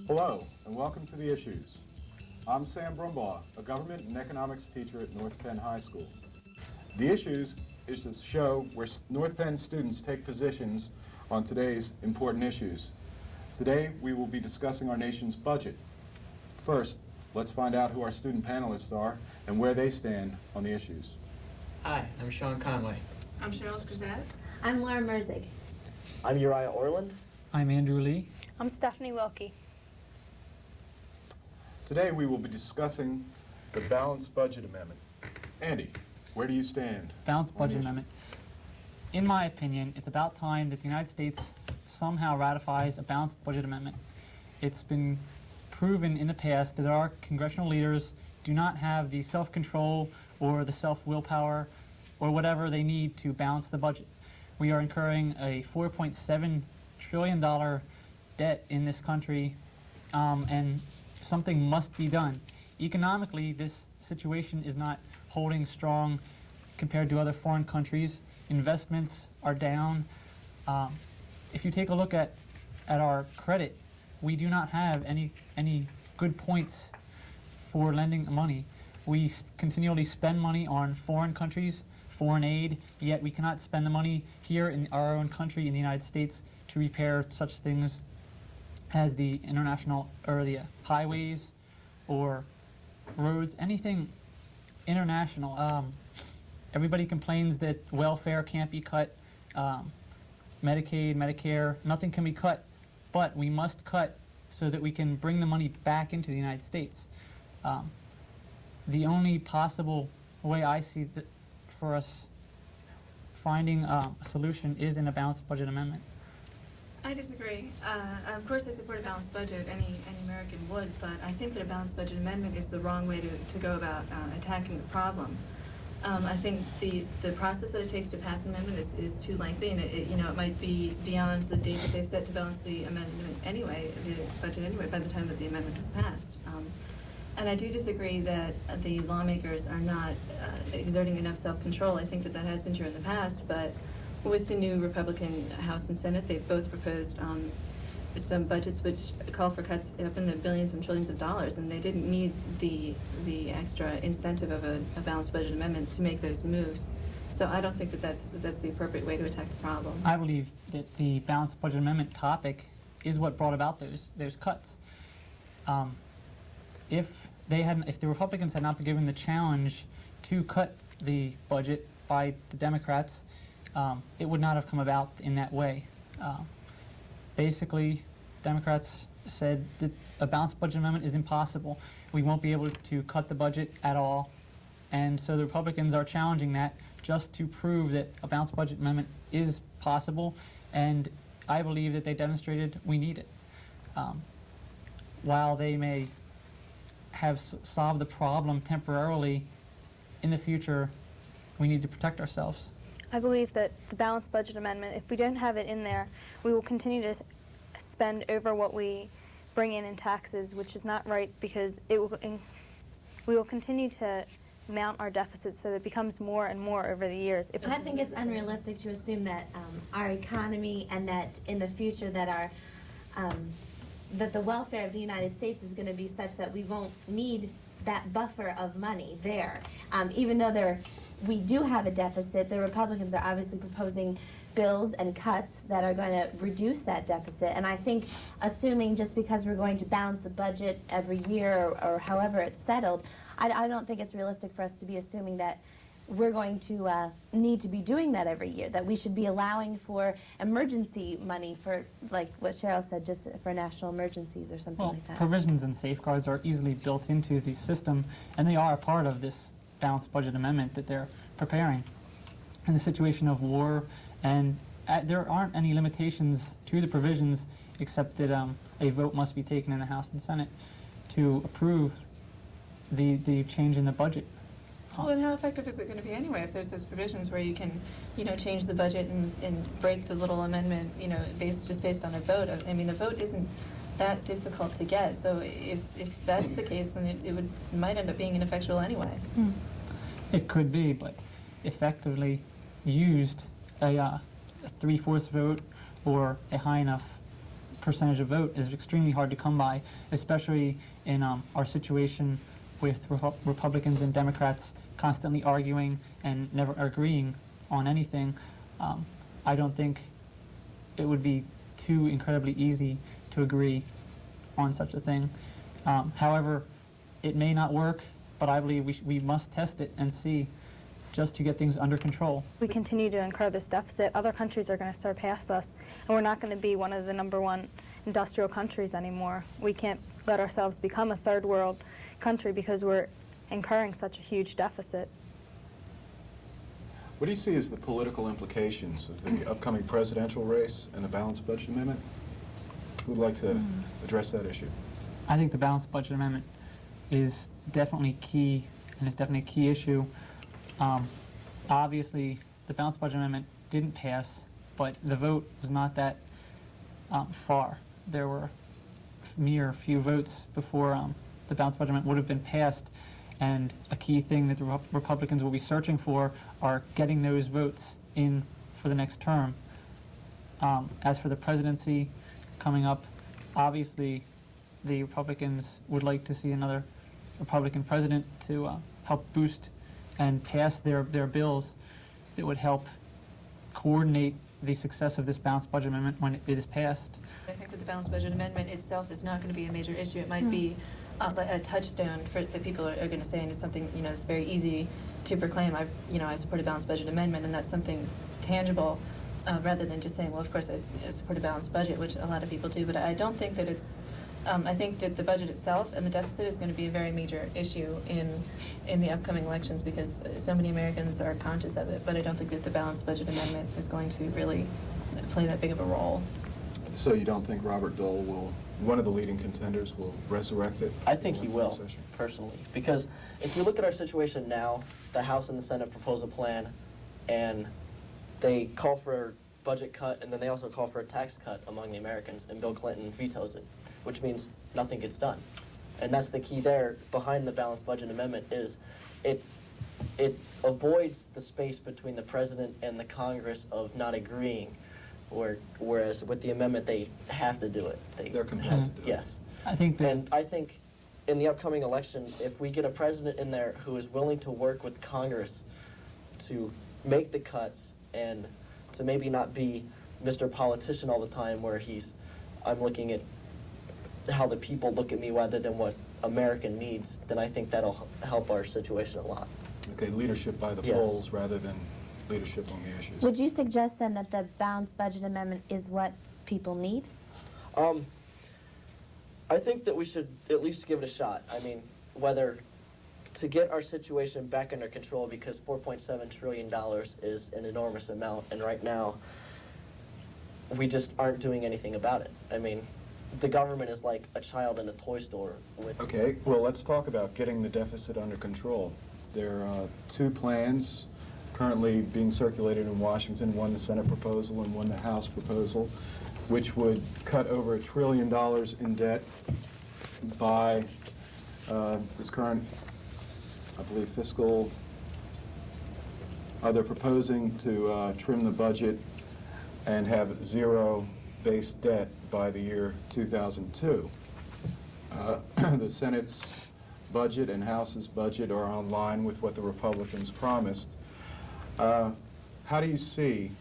Hello, and welcome to The Issues. I'm Sam Brumbaugh, a government and economics teacher at North Penn High School. The Issues is a show where North Penn students take positions on today's important issues. Today, we will be discussing our nation's budget. First, let's find out who our student panelists are and where they stand on the issues. Hi, I'm Sean Conway. I'm Cheryl Skrzat. I'm Laura Merzig. I'm Uriah Orland. I'm Andrew Lee. I'm Stephanie Wilkie. Today, we will be discussing the Balanced Budget Amendment. Andy, where do you stand? Balanced Budget Amendment. In my opinion, it's about time that the United States somehow ratifies a Balanced Budget Amendment. It's been proven in the past that our congressional leaders do not have the self-control or the self-willpower or whatever they need to balance the budget. We are incurring a $4.7 trillion debt in this country, and something must be done. Economically, this situation is not holding strong compared to other foreign countries. Investments are down. If you take a look at our credit, we do not have any good points for lending money. We continually spend money on foreign countries, foreign aid, yet we cannot spend the money here in our own country, in the United States, to repair such things as the international, or the highways, or roads, anything international. Everybody complains that welfare can't be cut, Medicaid, Medicare, nothing can be cut, but we must cut so that we can bring the money back into the United States. The only possible way I see that for us finding a solution is in a balanced budget amendment. I disagree. Of course I support a balanced budget, any American would, but I think that a balanced budget amendment is the wrong way to go about attacking the problem. I think the process that it takes to pass an amendment is too lengthy, and it might be beyond the date that they've set to balance the amendment anyway, the budget anyway, by the time that the amendment is passed. And I do disagree that the lawmakers are not exerting enough self-control. I think that has been true in the past, but with the new Republican House and Senate, they've both proposed some budgets which call for cuts up in the billions and trillions of dollars, and they didn't need the extra incentive of a balanced budget amendment to make those moves. So I don't think that's the appropriate way to attack the problem. I believe that the balanced budget amendment topic is what brought about those cuts. If the Republicans had not been given the challenge to cut the budget by the Democrats, it would not have come about in that way. Basically, Democrats said that a balanced budget amendment is impossible. We won't be able to cut the budget at all. And so the Republicans are challenging that just to prove that a balanced budget amendment is possible. And I believe that they demonstrated we need it. While they may have solved the problem temporarily, in the future, we need to protect ourselves. I believe that the balanced budget amendment, if we don't have it in there, we will continue to spend over what we bring in taxes, which is not right, because we will continue to mount our deficits so that it becomes more and more over the years. I think it's unrealistic to assume that our economy and that in the future that that the welfare of the United States is going to be such that we won't need that buffer of money there. Even though we do have a deficit, the Republicans are obviously proposing bills and cuts that are going to reduce that deficit. And I think assuming just because we're going to balance the budget every year or however it's settled, I don't think it's realistic for us to be assuming that we're going to need to be doing that every year, that we should be allowing for emergency money for, like what Cheryl said, just for national emergencies or something like that. Provisions and safeguards are easily built into the system, and they are a part of this balanced budget amendment that they're preparing. In the situation of war, and there aren't any limitations to the provisions except that a vote must be taken in the House and Senate to approve the change in the budget. Well, and how effective is it going to be anyway if there's those provisions where you can, change the budget and break the little amendment, just based on a vote? I mean, a vote isn't that difficult to get. So if that's the case, then it might end up being ineffectual anyway. It could be, but effectively used, a 3/4 vote or a high enough percentage of vote is extremely hard to come by, especially in our situation with Republicans and Democrats constantly arguing and never agreeing on anything. I don't think it would be too incredibly easy to agree on such a thing. However, it may not work, but I believe we must test it and see, just to get things under control. We continue to incur this deficit, other countries are going to surpass us, and we're not going to be one of the #1 industrial countries anymore. We can't let ourselves become a third world country because we're incurring such a huge deficit. What do you see as the political implications of the upcoming presidential race and the balanced budget amendment? Who would like to address that issue? I think the balanced budget amendment is definitely key, and it's definitely a key issue. Obviously, the balanced budget amendment didn't pass, but the vote was not that far. There were mere few votes before the balanced budget amendment would have been passed, and a key thing that the Republicans will be searching for are getting those votes in for the next term. As for the presidency coming up, obviously the Republicans would like to see another Republican president to help boost and pass their bills that would help coordinate the success of this balanced budget amendment when it is passed. I think that the balanced budget amendment itself is not going to be a major issue. It might be a touchstone for that people are going to say, and it's something that's very easy to proclaim. I support a balanced budget amendment, and that's something tangible, rather than just saying, well, of course I support a balanced budget, which a lot of people do. But I don't think that it's. I think that the budget itself and the deficit is going to be a very major issue in the upcoming elections because so many Americans are conscious of it. But I don't think that the balanced budget amendment is going to really play that big of a role. So you don't think Robert Dole will, one of the leading contenders, will resurrect it? I think he in will, session? personally. Because if you look at our situation now, the House and the Senate propose a plan, and they call for a budget cut, and then they also call for a tax cut among the Americans, and Bill Clinton vetoes it, which means nothing gets done. And that's the key there behind the balanced budget amendment is it avoids the space between the president and the Congress of not agreeing, whereas with the amendment they have to do it. They're compelled to do it. Yes. I think that And I think in the upcoming election, if we get a president in there who is willing to work with Congress to make the cuts and to maybe not be Mr. Politician all the time where I'm looking at how the people look at me rather than what America needs, then I think that'll help our situation a lot. Okay, leadership by the Yes. polls rather than leadership on the issues. Would you suggest then that the balanced budget amendment is what people need? I think that we should at least give it a shot. I mean, whether to get our situation back under control, because $4.7 trillion is an enormous amount, and right now we just aren't doing anything about it. I mean, the government is like a child in a toy store. Okay, well, let's talk about getting the deficit under control. There are two plans currently being circulated in Washington, one the Senate proposal and one the House proposal, which would cut over $1 trillion in debt by this current, I believe, fiscal. They're proposing to trim the budget and have zero base debt by the year 2002. The Senate's budget and House's budget are on line with what the Republicans promised. How do you see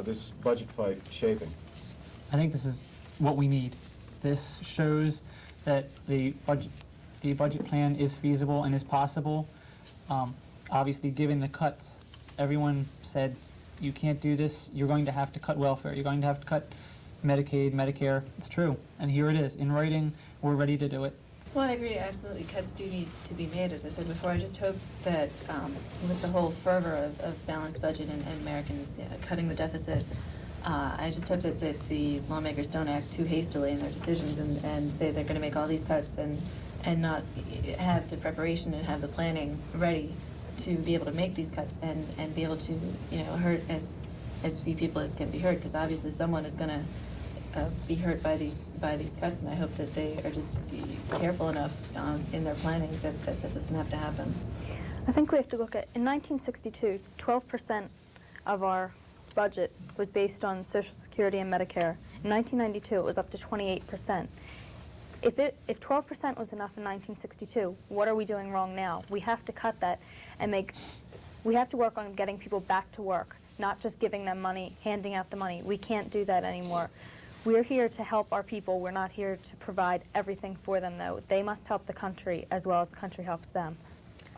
this budget fight shaping? I think this is what we need. This shows that the budget plan is feasible and is possible. Obviously, given the cuts, everyone said, you can't do this, you're going to have to cut welfare, you're going to have to cut Medicaid, Medicare. It's true, and here it is. In writing, we're ready to do it. Well, I agree. Absolutely, cuts do need to be made, as I said before. I just hope that with the whole fervor of balanced budget and Americans cutting the deficit, I just hope that the lawmakers don't act too hastily in their decisions and say they're going to make all these cuts and not have the preparation and have the planning ready to be able to make these cuts and be able to hurt as few people as can be hurt, because obviously someone is going to be hurt by these cuts, and I hope that they are just careful enough in their planning that doesn't have to happen. I think we have to look at, in 1962, 12% of our budget was based on Social Security and Medicare. In 1992, it was up to 28%. If 12% was enough in 1962, what are we doing wrong now? We have to cut that and we have to work on getting people back to work, not just giving them money, handing out the money. We can't do that anymore. We're here to help our people. We're not here to provide everything for them, though. They must help the country as well as the country helps them.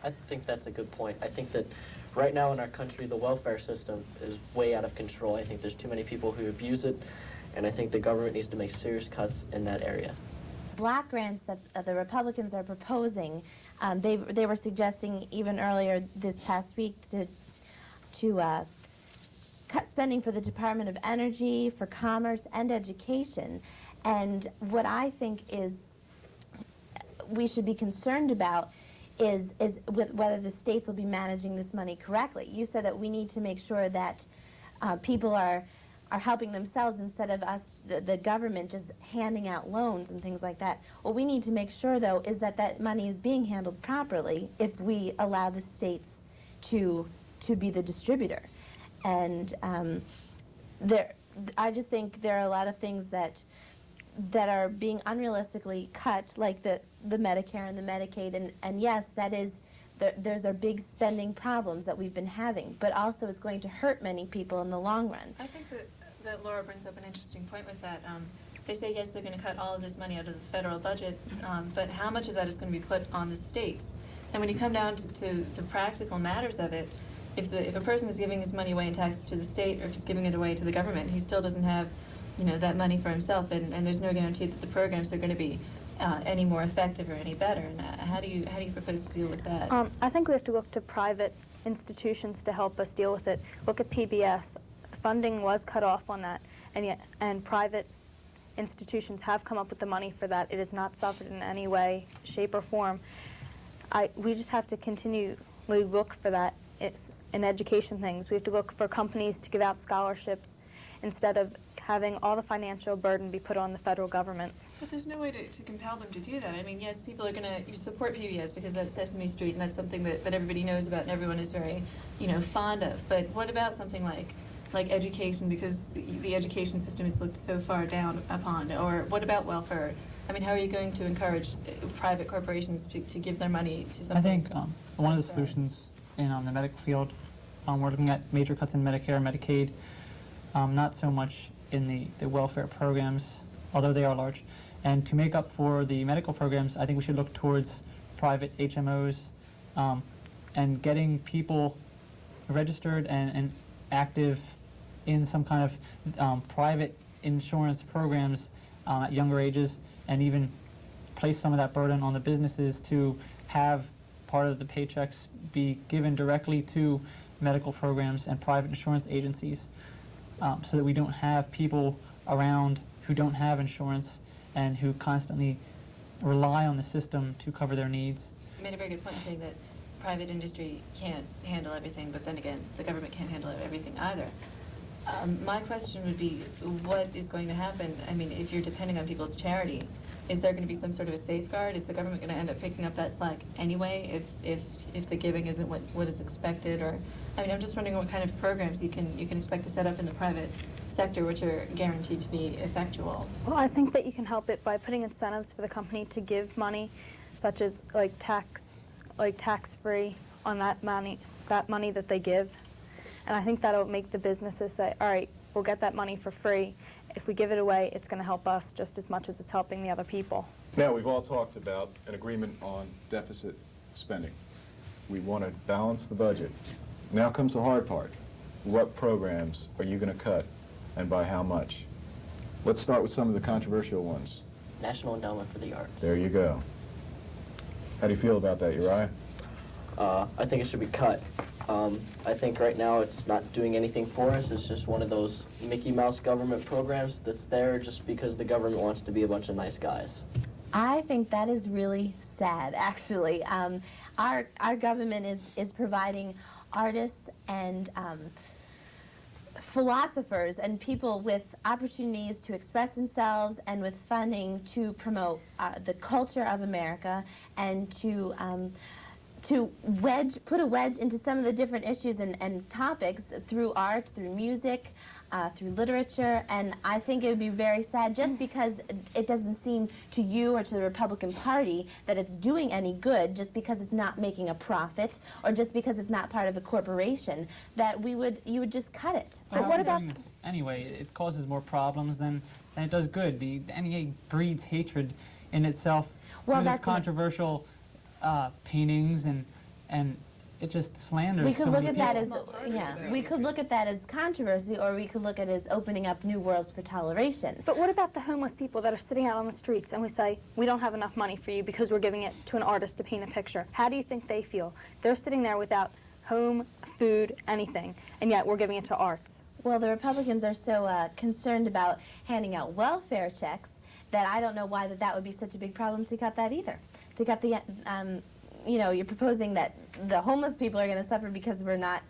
I think that's a good point. I think that right now in our country, the welfare system is way out of control. I think there's too many people who abuse it, and I think the government needs to make serious cuts in that area. Block grants that the Republicans are proposing, they were suggesting even earlier this past week to cut spending for the Department of Energy, for Commerce, and Education. And what I think is we should be concerned about is with whether the states will be managing this money correctly. You said that we need to make sure that people are helping themselves instead of us, the government, just handing out loans and things like that. What we need to make sure, though, is that that money is being handled properly if we allow the states to be the distributor. And I just think there are a lot of things that are being unrealistically cut, like the Medicare and the Medicaid, and yes, that is, there's our big spending problems that we've been having, but also it's going to hurt many people in the long run. I think that Laura brings up an interesting point with that. They say, yes, they're going to cut all of this money out of the federal budget, but how much of that is going to be put on the states? And when you come down to the practical matters of it, if a person is giving his money away in taxes to the state, or if he's giving it away to the government, he still doesn't have, that money for himself, and there's no guarantee that the programs are going to be any more effective or any better. And how do you propose to deal with that? I think we have to look to private institutions to help us deal with it. Look at PBS. The funding was cut off on that, and private institutions have come up with the money for that. It has not suffered in any way, shape, or form. We just have to continually look for that. It's in education things. We have to look for companies to give out scholarships instead of having all the financial burden be put on the federal government. But there's no way to compel them to do that. I mean, yes, people are going to support PBS because that's Sesame Street, and that's something that everybody knows about and everyone is very, fond of. But what about something like education, because the education system is looked so far down upon? Or what about welfare? I mean, how are you going to encourage private corporations to give their money to something? I think one of the solutions in the medical field, we're looking at major cuts in Medicare, Medicaid, not so much in the welfare programs, although they are large. And to make up for the medical programs, I think we should look towards private HMOs and getting people registered and active in some kind of private insurance programs at younger ages, and even place some of that burden on the businesses to have part of the paychecks be given directly to medical programs and private insurance agencies, so that we don't have people around who don't have insurance and who constantly rely on the system to cover their needs. You made a very good point saying that private industry can't handle everything, but then again, the government can't handle everything either. My question would be, what is going to happen? I mean, if you're depending on people's charity, is there going to be some sort of a safeguard? Is the government going to end up picking up that slack anyway if the giving isn't what is expected? Or, I mean, I'm just wondering what kind of programs you can expect to set up in the private sector which are guaranteed to be effectual. Well, I think that you can help it by putting incentives for the company to give money, such as tax-free on that money that they give. And I think that'll make the businesses say, all right, we'll get that money for free. If we give it away, it's going to help us just as much as it's helping the other people. Now, we've all talked about an agreement on deficit spending. We want to balance the budget. Now comes the hard part. What programs are you going to cut, and by how much? Let's start with some of the controversial ones. National Endowment for the Arts. There you go. How do you feel about that, Uriah? I think it should be cut. I think right now it's not doing anything for us. It's just one of those Mickey Mouse government programs that's there just because the government wants to be a bunch of nice guys. I think that is really sad, actually. Our government is providing artists and philosophers and people with opportunities to express themselves and with funding to promote the culture of America and to put a wedge into some of the different issues and topics through art, through music, through literature, and I think it would be very sad just because it doesn't seem to you or to the Republican Party that it's doing any good, just because it's not making a profit or just because it's not part of a corporation, that you would just cut it. But what about doing this anyway? It causes more problems than it does good. The NEA breeds hatred in itself Well, with its that's gonna- controversial paintings and it just slanders We so could look many at that people. as, we could look at that as controversy, or we could look at it as opening up new worlds for toleration. But what about the homeless people that are sitting out on the streets and we say, we don't have enough money for you because we're giving it to an artist to paint a picture? How do you think they feel? They're sitting there without home, food, anything, and yet we're giving it to arts. Well, the Republicans are so concerned about handing out welfare checks that I don't know why that would be such a big problem to cut that either. To cut the, you're proposing that the homeless people are going to suffer because we're not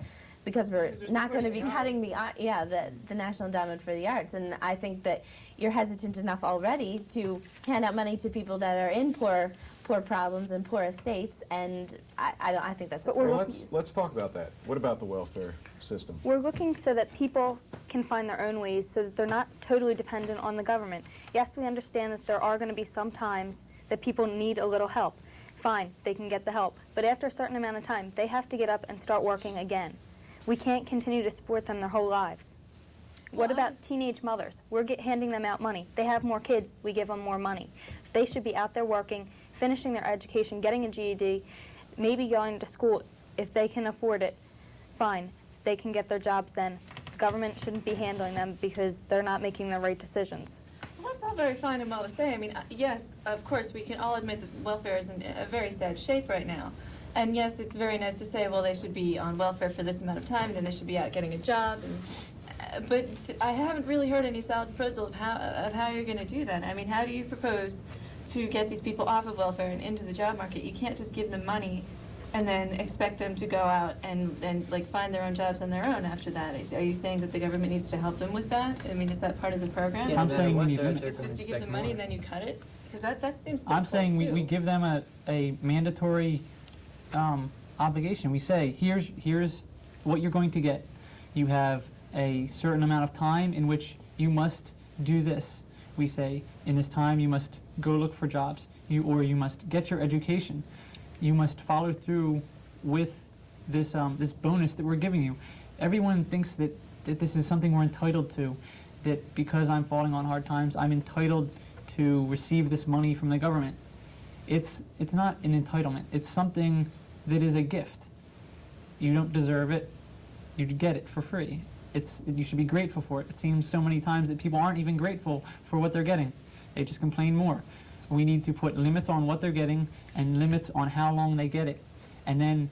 going to be cutting the National Endowment for the Arts. And I think that you're hesitant enough already to hand out money to people that are in poor problems and poor estates, and I think that's. But a we're Well, looking- let's talk about that. What about the welfare system? We're looking so that people can find their own ways so that they're not totally dependent on the government. Yes, we understand that there are going to be some times that people need a little help. Fine, they can get the help. But after a certain amount of time, they have to get up and start working again. We can't continue to support them their whole lives. What about teenage mothers? We're handing them out money. They have more kids, we give them more money. They should be out there working, finishing their education, getting a GED, maybe going to school if they can afford it. Fine, they can get their jobs then. The government shouldn't be handling them because they're not making the right decisions. Well, that's all very fine and well to say. I mean, yes, of course, we can all admit that welfare is in a very sad shape right now. And yes, it's very nice to say, well, they should be on welfare for this amount of time, and then they should be out getting a job. But I haven't really heard any solid proposal of how you're going to do that. I mean, how do you propose to get these people off of welfare and into the job market? You can't just give them money and then expect them to go out and like find their own jobs on their own after that. Are you saying that the government needs to help them with that? I mean, is that part of the program? Yeah, I'm no saying matter we what, need they're limits. It's just you give them money and then you cut it? Because that seems I'm saying too. we give them a mandatory obligation. We say, here's what you're going to get. You have a certain amount of time in which you must do this. We say, in this time you must go look for jobs, or you must get your education. You must follow through with this this bonus that we're giving you. Everyone thinks that this is something we're entitled to, that because I'm falling on hard times, I'm entitled to receive this money from the government. It's not an entitlement. It's something that is a gift. You don't deserve it. You get it for free. You should be grateful for it. It seems so many times that people aren't even grateful for what they're getting. They just complain more. We need to put limits on what they're getting and limits on how long they get it, and then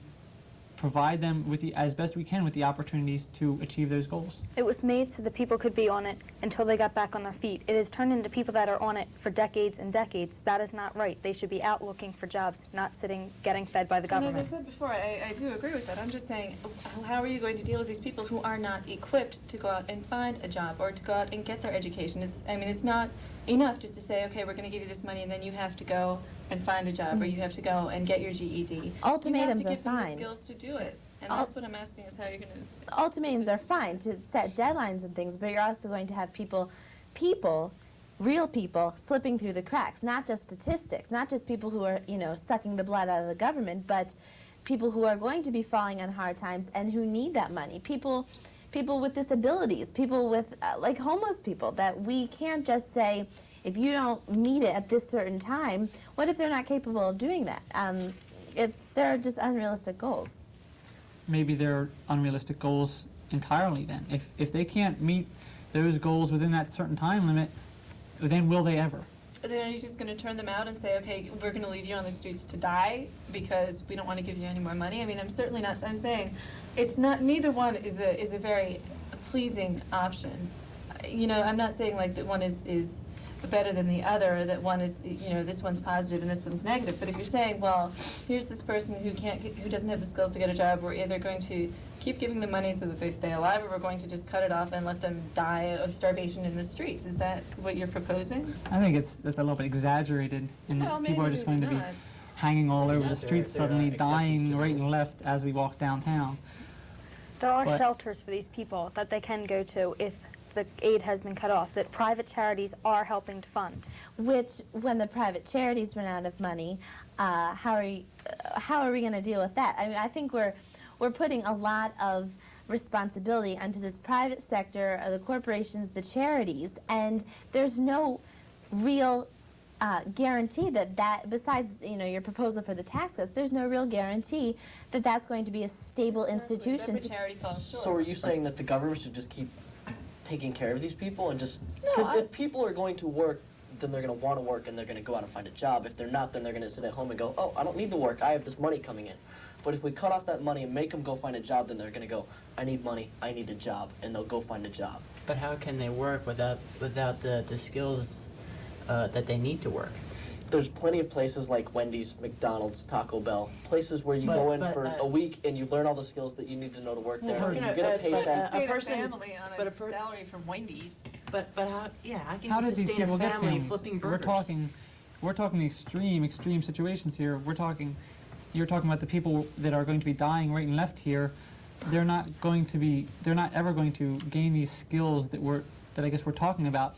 provide them with as best we can with the opportunities to achieve those goals. It was made so that people could be on it until they got back on their feet. It has turned into people that are on it for decades and decades. That is not right. They should be out looking for jobs, not sitting getting fed by the And government. as I said before, I do agree with that. I'm just saying, how are you going to deal with these people who are not equipped to go out and find a job or to go out and get their education? It's not enough just to say, okay, we're going to give you this money and then you have to go and find a job or you have to go and get your GED. Ultimatums you have to are give them fine. the skills to do it. And that's what I'm asking is how you're going to... Ultimatums are fine to set deadlines and things, but you're also going to have people, real people, slipping through the cracks, not just statistics, not just people who are, sucking the blood out of the government, but people who are going to be falling on hard times and who need that money. People with disabilities, people with, like homeless people, that we can't just say, if you don't meet it at this certain time, what if they're not capable of doing that? They're just unrealistic goals. Maybe they're unrealistic goals entirely then. If they can't meet those goals within that certain time limit, then will they ever? Then are you just going to turn them out and say, okay, we're going to leave you on the streets to die because we don't want to give you any more money? I mean, I'm certainly not, I'm saying it's not, neither one is a very pleasing option. I'm not saying like that one is better than the other, or that one is, this one's positive and this one's negative. But if you're saying, well, here's this person who doesn't have the skills to get a job, we're either going to keep giving them money so that they stay alive, or we're going to just cut it off and let them die of starvation in the streets. Is that what you're proposing? I think that's a little bit exaggerated, in that Well, people are maybe, just going to maybe be not. hanging all over the They're- streets, they're, suddenly acceptance dying to right the- and left as we walk downtown. There are But- shelters for these people that they can go to if the aid has been cut off, that private charities are helping to fund. Which, when the private charities run out of money, how are we going to deal with that? I mean, I think we're putting a lot of responsibility onto this private sector, the corporations, the charities, and there's no real guarantee that besides your proposal for the tax cuts, there's no real guarantee that that's going to be a stable institution. Every charity falls short. So are you saying that the government should just keep taking care of these people and just, No, because I- if people are going to work, then they're going to want to work and they're going to go out and find a job. If they're not, then they're going to sit at home and go, oh, I don't need to work, I have this money coming in. But if we cut off that money and make them go find a job, then they're going to go, I need money, I need a job, and they'll go find a job. But how can they work without the skills that they need to work? There's plenty of places like Wendy's, McDonald's, Taco Bell, places where you go in for a week and you learn all the skills that you need to know to work there. how You can get a a- paycheck. a Sustain person- family on but a a per- salary from Wendy's. But how? Yeah, how can How you did these sustain people a get family families? flipping We're burgers? talking extreme situations here. You're talking about the people that are going to be dying right and left here. They're not ever going to gain these skills that I guess we're talking about.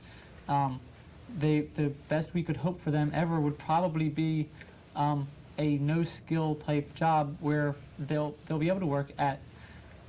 The best we could hope for them ever would probably be a no-skill type job where they'll be able to work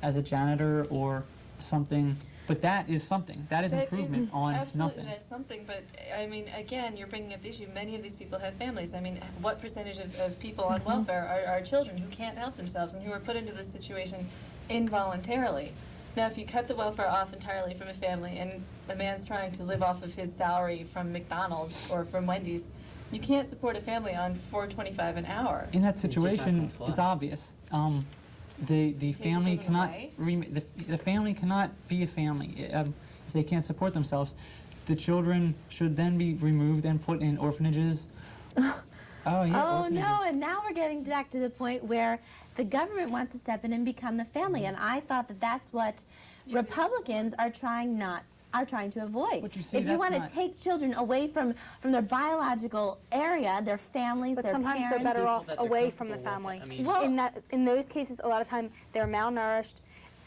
as a janitor or something. But that is something. That is improvement on Absolutely, nothing. that's something, but, I mean, again, you're bringing up the issue, many of these people have families. I mean, what percentage of people on welfare are children who can't help themselves and who are put into this situation involuntarily? Now, if you cut the welfare off entirely from a family and the man's trying to live off of his salary from McDonald's or from Wendy's, you can't support a family on $4.25 an hour. In that just not situation, gonna fly. it's obvious. The family children cannot away? the family cannot be a family if they can't support themselves. The children should then be removed and put in orphanages. Oh yeah. Oh orphanages. no, and now we're getting back to the point where the government wants to step in and become the family, and I thought that that's what Republicans are trying to avoid. But you see, if you that's want not- to take children away from their biological area, their families, But their sometimes parents. they're better People off that they're away from the comfortable with. family. I mean- Well- In those cases, a lot of time they're malnourished,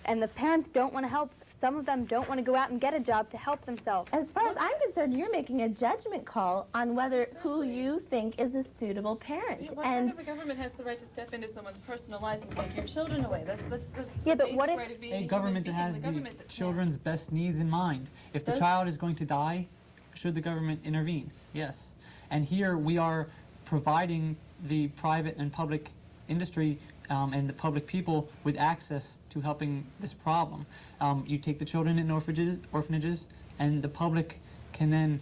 and the parents don't want to help. Some of them don't want to go out and get a job to help themselves. As far as I'm concerned, you're making a judgment call on whether who you think is a suitable parent. Yeah, what and kind of a government has the right to step into someone's personal lives and take your children away? That's Yeah, the but what basic if- right of being A human government that being, has the the government that can't. children's best needs in mind. If the Does- child is going to die, should the government intervene? Yes. And here we are providing the private and public industry and the public people with access to helping this problem. You take the children in orphanages, and the public can then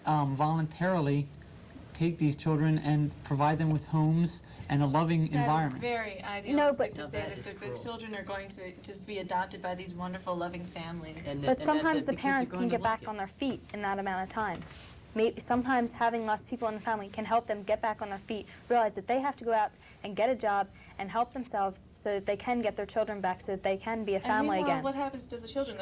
voluntarily take these children and provide them with homes and a loving environment. That is very but- idealistic to No, say that that is the cruel. children are going to just be adopted by these wonderful, loving families. But sometimes the kids are parents going can to get like back it. on their feet in that amount of time. Maybe sometimes having less people in the family can help them get back on their feet, realize that they have to go out and get a job and help themselves so that they can get their children back, so that they can be a And family meanwhile, again. what happens to the children?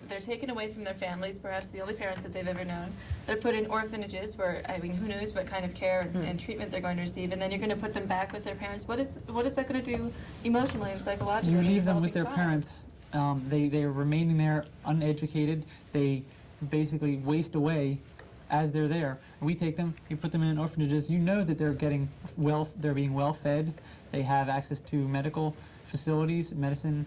They're taken away from their families, perhaps the only parents that they've ever known. They're put in orphanages where, I mean, who knows what kind of care and treatment they're going to receive, and then you're going to put them back with their parents. What is that going to do emotionally and psychologically? You to a leave them with their developing child? parents. They are remaining there uneducated. They basically waste away as they're there. We take them, you put them in orphanages. You know that they're they're being well fed. They have access to medical facilities, medicine,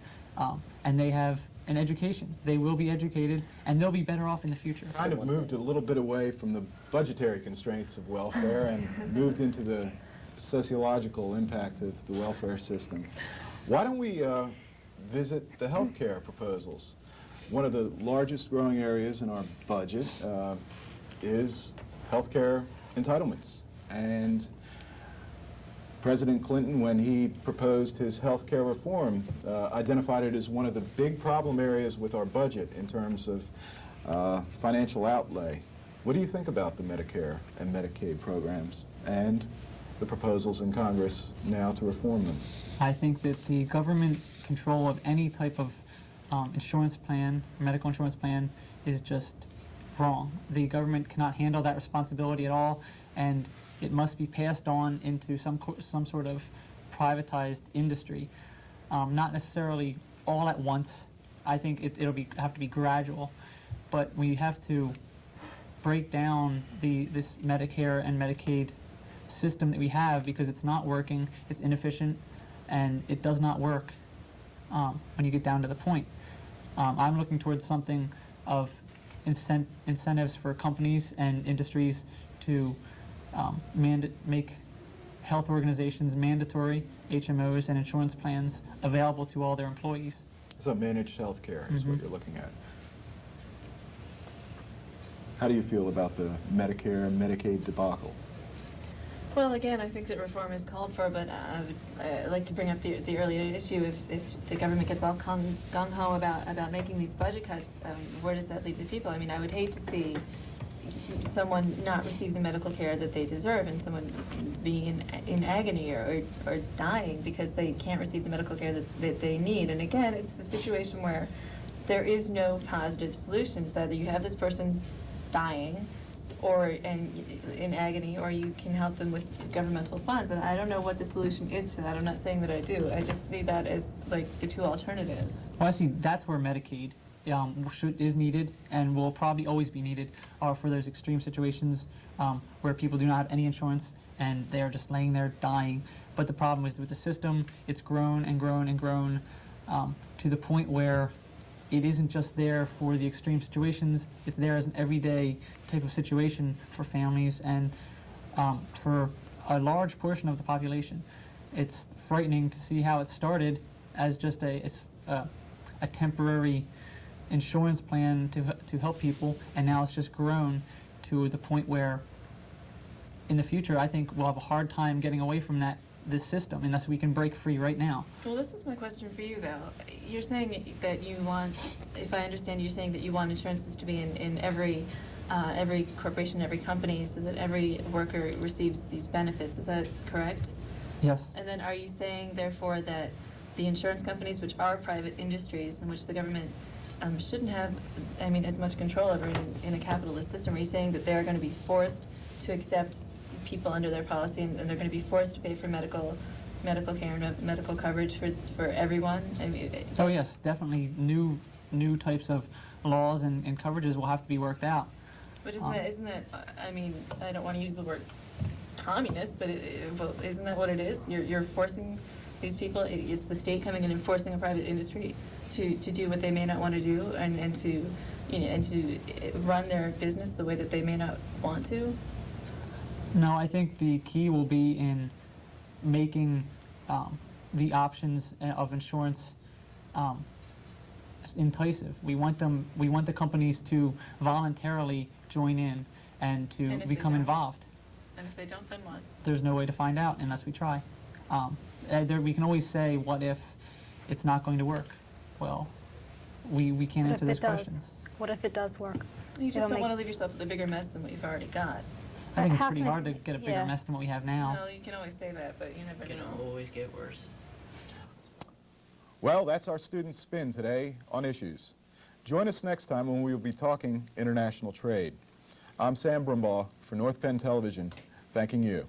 and they have an education. They will be educated, and they'll be better off in the future. Kind of moved a little bit away from the budgetary constraints of welfare and moved into the sociological impact of the welfare system. Why don't we visit the healthcare proposals? One of the largest growing areas in our budget is healthcare entitlements. And President Clinton, when he proposed his healthcare reform, identified it as one of the big problem areas with our budget in terms of financial outlay. What do you think about the Medicare and Medicaid programs and the proposals in Congress now to reform them? I think that the government control of any type of insurance plan, medical insurance plan, is just wrong. The government cannot handle that responsibility at all, and it must be passed on into some sort of privatized industry, not necessarily all at once. I think it'll have to be gradual, but we have to break down this Medicare and Medicaid system that we have, because it's not working, it's inefficient, and it does not work when you get down to the point. I'm looking towards something of incentives for companies and industries to make health organizations mandatory HMOs and insurance plans available to all their employees. So managed health care is what you're looking at. How do you feel about the Medicare and Medicaid debacle? Well, again, I think that reform is called for, but I'd like to bring up the earlier issue. If the government gets all gung-ho about making these budget cuts, where does that leave the people? I mean, I would hate to see someone not receive the medical care that they deserve, and someone being in agony or dying because they can't receive the medical care that they need. And again, it's the situation where there is no positive solution. It's either you have this person dying or in agony, or you can help them with governmental funds. And I don't know what the solution is to that. I'm not saying that I do. I just see that as like the two alternatives. Well, I see that's where Medicaid is needed and will probably always be needed, for those extreme situations where people do not have any insurance and they are just laying there dying. But the problem is with the system, it's grown and grown and grown to the point where it isn't just there for the extreme situations, it's there as an everyday type of situation for families and for a large portion of the population. It's frightening to see how it started as just a temporary insurance plan to help people, and now it's just grown to the point where in the future I think we'll have a hard time getting away from this system unless we can break free right now. Well, this is my question for you, though. You're saying that you want, if I understand, you're saying that you want insurances to be in every corporation, every company, so that every worker receives these benefits. Is that correct? Yes. And then are you saying, therefore, that the insurance companies, which are private industries in which the government shouldn't have, as much control over in a capitalist system, are you saying that they're going to be forced to accept people under their policy, and they're going to be forced to pay for medical care and medical coverage for everyone? Oh yes, definitely new types of laws and coverages will have to be worked out. But isn't that, I don't want to use the word communist, but isn't that what it is? You're forcing these people, it's the state coming in and forcing a private industry to do what they may not want to do, and to run their business the way that they may not want to? No, I think the key will be in making the options of insurance enticing. We want the companies to voluntarily join in and to become involved. And if they don't, then what? There's no way to find out unless we try. We can always say, what if it's not going to work? Well, we can't answer those questions. What if it does work? You just don't want to leave yourself with a bigger mess than what you've already got. I think it's How pretty can I hard to s- get a bigger yeah. mess than what we have now. Well, you can always say that, but you never It can know. always get worse. Well, that's our student spin today on issues. Join us next time when we will be talking international trade. I'm Sam Brumbaugh for North Penn Television, thanking you.